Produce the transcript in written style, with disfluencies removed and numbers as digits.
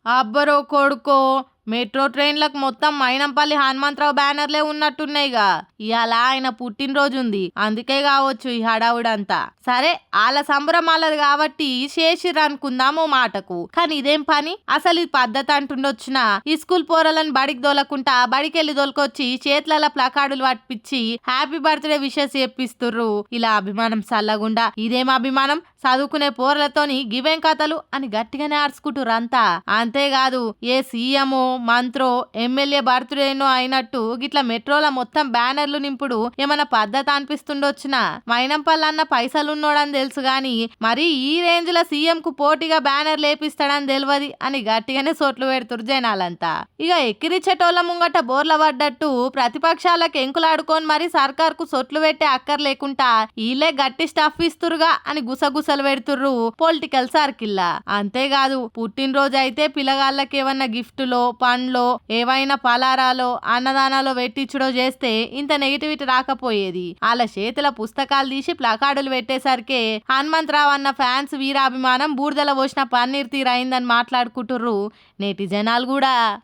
అబ్బరో కొడుకో, మెట్రో ట్రైన్లకు మొత్తం మైనంపల్లి హనుమంతరావు బ్యానర్లే ఉన్నట్టున్నాయిగా. ఇవాళ ఆయన పుట్టినరోజు ఉంది, అందుకే కావచ్చు ఈ హడావుడంతా. సరే, వాళ్ళ సంబరమాలది కాబట్టి చేసిర్రు అనుకుందాము మాటకు. కానీ ఇదేం పని అసలు? ఈ పద్ధతి అంటుండొచ్చిన ఈ స్కూల్ పోరలను బడికి దోలకుంటా బడికెళ్ళి దోలుకొచ్చి చేతులలో ప్లకార్డులు పట్టించి హ్యాపీ బర్త్డే విషెస్ చెప్పిస్తుర్రు. ఇలా అభిమానం సల్లగుండా ఇదేం అభిమానం? చదువుకునే పోరలతోని గివేం కథలు అని గట్టిగానే ఆర్చుకుంటుర్రంతా. అంతేకాదు, ఏ సీఎంఓ మంత్రో ఎమ్మెల్యే బర్త్డేనో అయినట్టు గిట్ల మెట్రోల మొత్తం బ్యానర్లు నింపుడు ఏమన్నా పద్ధతి అనిపిస్తుండొచ్చునా? మైనంపల్లన్న పైసలున్నోడని తెలుసు గాని మరి ఈ రేంజ్ లో సీఎం కు పోటీగా బ్యానర్ లేపిస్తాడని తెలియదు అని గట్టిగానే సోట్లు పెడుతురు జనాలంతా. ఇక ఎక్కిరిచ్చేటోళ్ళ ముంగట బోర్ల పడ్డట్టు ప్రతిపక్షాలకు ఎంకులాడుకొని మరి సర్కార్ కు సొట్లు పెట్టే అక్కర్ లేకుండా ఈలే గట్టి స్టఫ్ ఇస్తురుగా అని గుసగుసలు పెడుతుర్రు పొలిటికల్ సర్కిల్లా. అంతేకాదు, పుట్టినరోజు అయితే పిల్లగాళ్ళకి ఏమన్నా గిఫ్టులో పండ్లో ఏవైనా పలారాలో అన్నదానాలో పెట్టించుడో చేస్తే ఇంత నెగిటివిటీ రాకపోయేది. వాళ్ళ చేతుల పుస్తకాలు తీసి ప్లకార్డులు పెట్టేసరికి హనుమంతరావు అన్న ఫ్యాన్స్ వీరాభిమానం బూడిదల పోసిన పన్నీర్ తీరైందని మాట్లాడుకుంటుర్రు నేటి జనాలు కూడా.